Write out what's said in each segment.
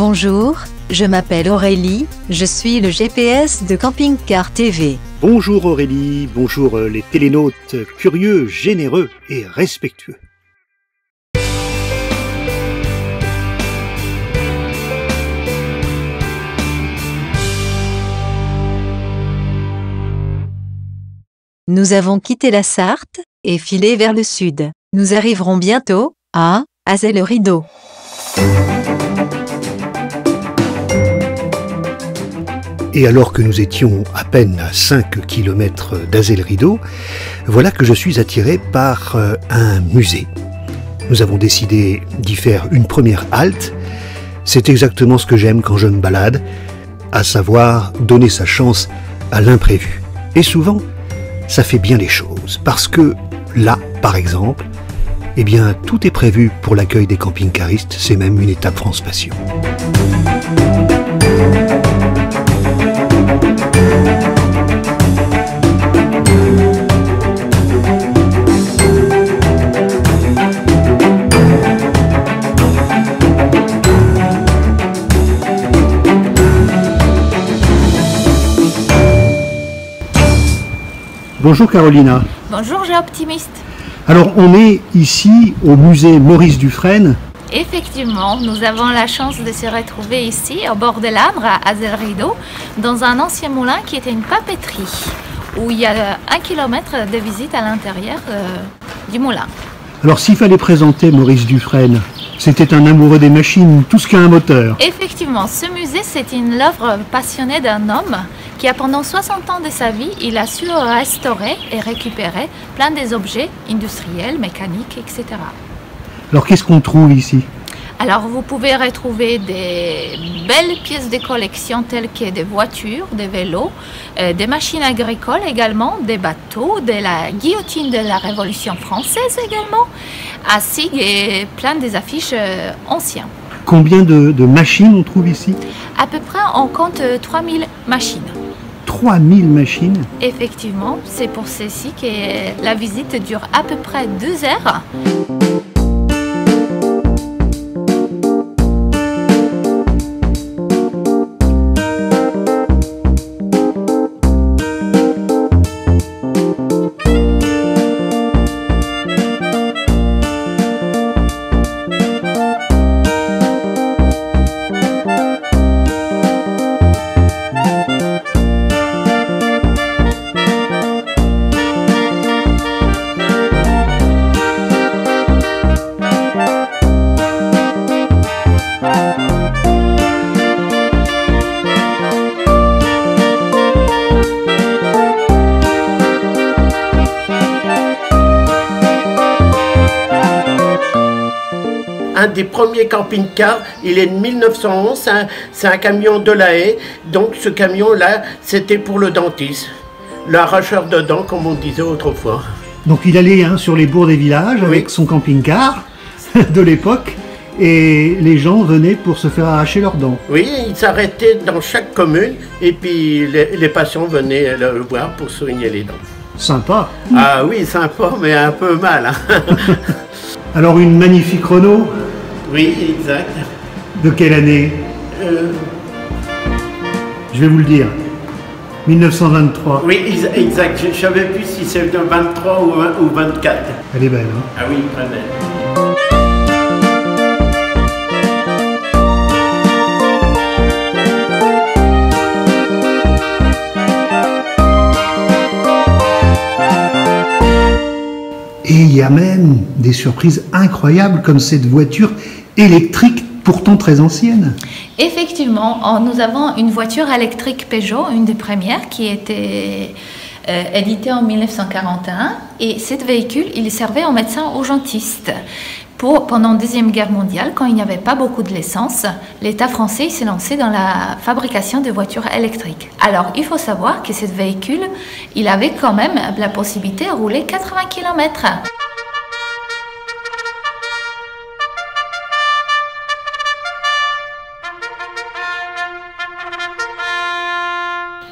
Bonjour, je m'appelle Aurélie, je suis le GPS de Camping Car TV. Bonjour Aurélie, bonjour les télénautes curieux, généreux et respectueux. Nous avons quitté la Sarthe et filé vers le sud. Nous arriverons bientôt à Azay-le-Rideau. Et alors que nous étions à peine à 5 km d'Azay-le-Rideau, voilà que je suis attiré par un musée. Nous avons décidé d'y faire une première halte. C'est exactement ce que j'aime quand je me balade, à savoir donner sa chance à l'imprévu. Et souvent, ça fait bien les choses, parce que là, par exemple, eh bien, tout est prévu pour l'accueil des camping-caristes, c'est même une étape France Passion. Bonjour Carolina. Bonjour Géoptimiste. Alors on est ici au musée Maurice Dufresne. Effectivement, nous avons la chance de se retrouver ici au bord de l'Indre à Azay-le-Rideau dans un ancien moulin qui était une papeterie où il y a 1 kilomètre de visite à l'intérieur du moulin. Alors s'il fallait présenter Maurice Dufresne, c'était un amoureux des machines, tout ce qui a un moteur. Effectivement, ce musée c'est une œuvre passionnée d'un homme qui a pendant 60 ans de sa vie, il a su restaurer et récupérer plein des objets industriels, mécaniques, etc. Alors qu'est-ce qu'on trouve ici? Alors vous pouvez retrouver des belles pièces de collection telles que des voitures, des vélos, des machines agricoles également, des bateaux, de la guillotine de la Révolution française également, ainsi que plein des affiches anciennes. Combien de machines on trouve ici? À peu près on compte 3000 machines. 3000 machines? Effectivement, c'est pour ceci que la visite dure à peu près 2 heures. Un des premiers camping-cars, il est de 1911, c'est un camion de La Haye. Donc ce camion-là, c'était pour le dentiste, l'arracheur de dents, comme on disait autrefois. Donc il allait sur les bourgs des villages avec son camping-car de l'époque, et les gens venaient pour se faire arracher leurs dents. Oui, il s'arrêtait dans chaque commune, et puis les patients venaient le voir pour soigner les dents. Sympa. Ah oui, sympa, mais un peu mal. Hein. Alors une magnifique Renault. Oui, exact. De quelle année? Je vais vous le dire. 1923. Oui, exact. Je ne savais plus si c'est de 23 ou 24. Elle est belle, hein? Ah oui, très belle. Et il y a même des surprises incroyables comme cette voiture électrique pourtant très ancienne. Effectivement, nous avons une voiture électrique Peugeot, une des premières qui était éditée en 1941. Et cet véhicule, il servait aux médecins urgentistes. Pendant la Deuxième Guerre mondiale, quand il n'y avait pas beaucoup de l'essence, l'État français s'est lancé dans la fabrication de voitures électriques. Alors, il faut savoir que ce véhicule, il avait quand même la possibilité de rouler 80 km.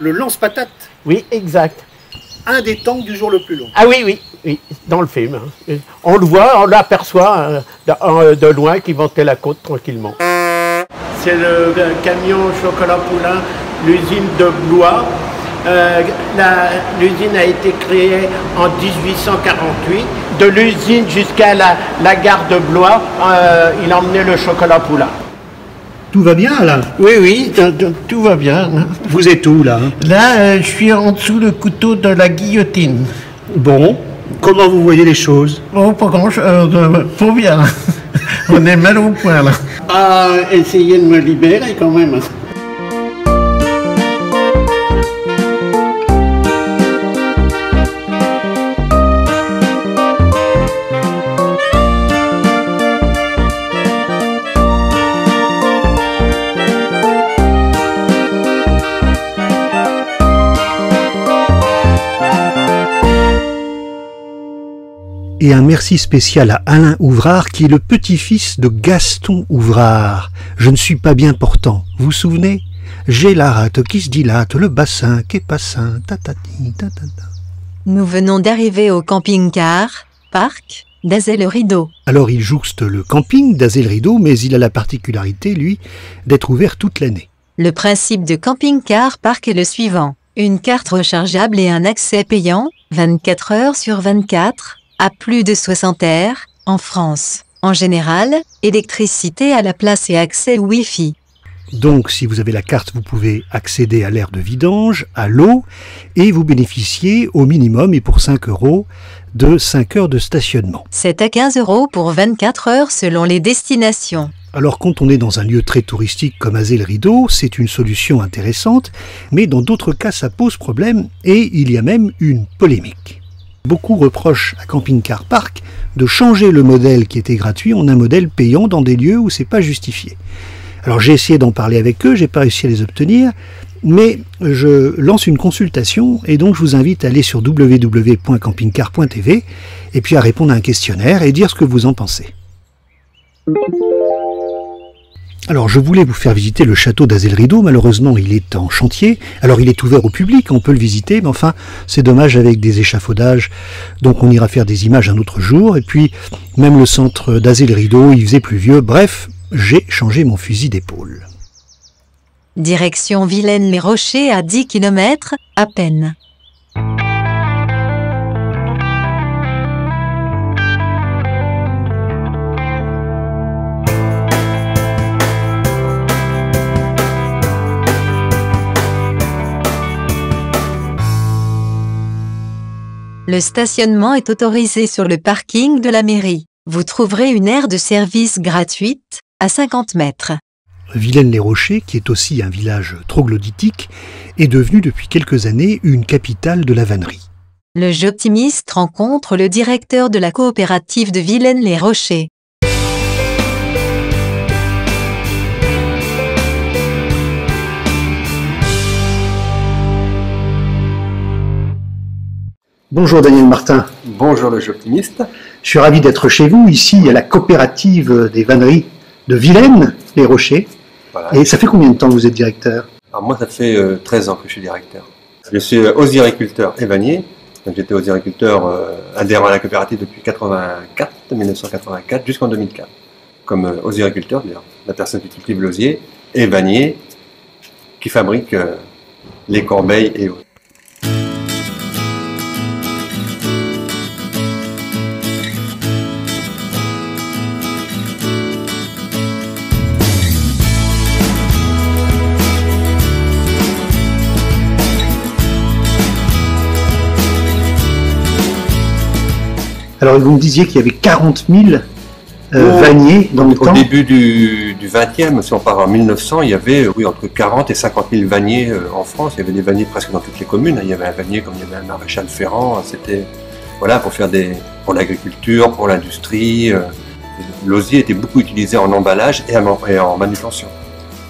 Le lance-patate. Oui, exact. Un des tanks du jour le plus long. Ah oui, oui, oui, dans le film. Hein. On le voit, on l'aperçoit de loin qui montait la côte tranquillement. c'est le camion chocolat poulain, l'usine de Blois. L'usine a été créée en 1848. De l'usine jusqu'à la gare de Blois, il emmenait le chocolat poulain. Tout va bien, Alain? Oui, oui, tout va bien. Vous êtes où, là? Là, je suis en dessous le couteau de la guillotine. Bon, comment vous voyez les choses? Oh, pas grand-chose, pas bien. On est mal au point, là. Ah, essayez de me libérer, quand même. Et un merci spécial à Alain Ouvrard, qui est le petit-fils de Gaston Ouvrard. Je ne suis pas bien portant, vous vous souvenez? J'ai la rate qui se dilate, le bassin qui est pas sain, tatati, tatata. Nous venons d'arriver au camping-car, parc d'Azay-le-Rideau. Alors il jouxte le camping d'Azay-le-Rideau, mais il a la particularité, lui, d'être ouvert toute l'année. Le principe de camping-car parc est le suivant. Une carte rechargeable et un accès payant, 24 heures sur 24, à plus de 60 aires, en France. En général, électricité à la place et accès Wi-Fi. Donc, si vous avez la carte, vous pouvez accéder à l'aire de vidange, à l'eau, et vous bénéficiez au minimum, et pour 5 €, de 5 heures de stationnement. C'est à 15 € pour 24 heures selon les destinations. Alors, quand on est dans un lieu très touristique comme Azay-le-Rideau, c'est une solution intéressante, mais dans d'autres cas, ça pose problème, et il y a même une polémique. Beaucoup reprochent à Camping Car Park de changer le modèle qui était gratuit en un modèle payant dans des lieux où c'est pas justifié. Alors j'ai essayé d'en parler avec eux, j'ai pas réussi à les obtenir, mais je lance une consultation et donc je vous invite à aller sur www.campingcar.tv et puis à répondre à un questionnaire et dire ce que vous en pensez. Alors je voulais vous faire visiter le château d'Azay-le-Rideau, malheureusement il est en chantier, alors il est ouvert au public, on peut le visiter, mais enfin c'est dommage avec des échafaudages, donc on ira faire des images un autre jour, et puis même le centre d'Azay-le-Rideau, il faisait pluvieux, bref, j'ai changé mon fusil d'épaule. Direction Vilaine-les-Rochers à 10 km, à peine. Le stationnement est autorisé sur le parking de la mairie. Vous trouverez une aire de service gratuite, à 50 mètres. Vilaine-les-Rochers, qui est aussi un village troglodytique, est devenu depuis quelques années une capitale de la vannerie. Le Joptimiste rencontre le directeur de la coopérative de Vilaine-les-Rochers. Bonjour Daniel Martin. Bonjour le Joptimiste. Je suis ravi d'être chez vous, ici à la coopérative des vanneries de Vilaine-les-Rochers. Voilà. Et ça fait combien de temps que vous êtes directeur? Alors moi ça fait 13 ans que je suis directeur. Je suis osiriculteur et vannier. Donc j'étais osiriculteur adhérent à la coopérative depuis 1984 jusqu'en 2004. Comme osiriculteur, c'est-à-dire la personne qui cultive l'osier, et vannier qui fabrique les corbeilles et autres. Alors vous me disiez qu'il y avait 40 000 vanniers dans le temps. Au début du 20e, si on part en 1900, il y avait entre 40 et 50 000 vanniers en France. Il y avait des vanniers presque dans toutes les communes. Il y avait un vannier comme il y avait un maréchal Ferrand. C'était voilà, pour l'agriculture, pour l'industrie. L'osier était beaucoup utilisé en emballage et en manutention.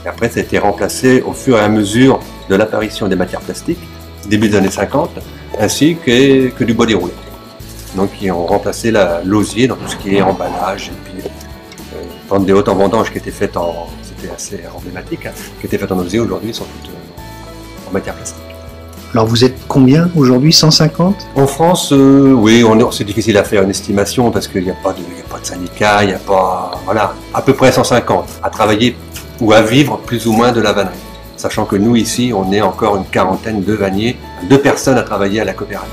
Et après, ça a été remplacé au fur et à mesure de l'apparition des matières plastiques, début des années 50, ainsi que du bois déroulé. Donc ils ont remplacé l'osier dans tout ce qui est emballage et puis vente des hautes en vendange qui étaient faites c'était assez emblématique, hein, qui étaient faites en osier aujourd'hui sont toutes en matière plastique. Alors vous êtes combien aujourd'hui, 150? En France, oui, c'est difficile à faire une estimation parce qu'il n'y a pas de syndicat, il n'y a pas, voilà, à peu près 150 à travailler ou à vivre plus ou moins de la vannerie. Sachant que nous ici, on est encore une quarantaine de vanniers, 2 personnes à travailler à la coopérative.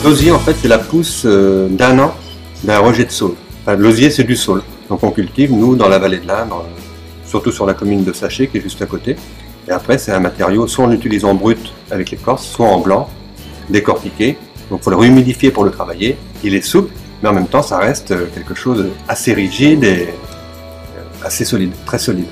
L'osier, en fait, c'est la pousse d'1 an d'un rejet de saule. Enfin, l'osier, c'est du saule. Donc on cultive, nous, dans la vallée de l'Indre, surtout sur la commune de Saché, qui est juste à côté. Et après, c'est un matériau, soit on l'utilise en brut avec l'écorce, soit en blanc, décortiqué. Donc il faut le rehumidifier pour le travailler. Il est souple, mais en même temps, ça reste quelque chose assez rigide et assez solide, très solide.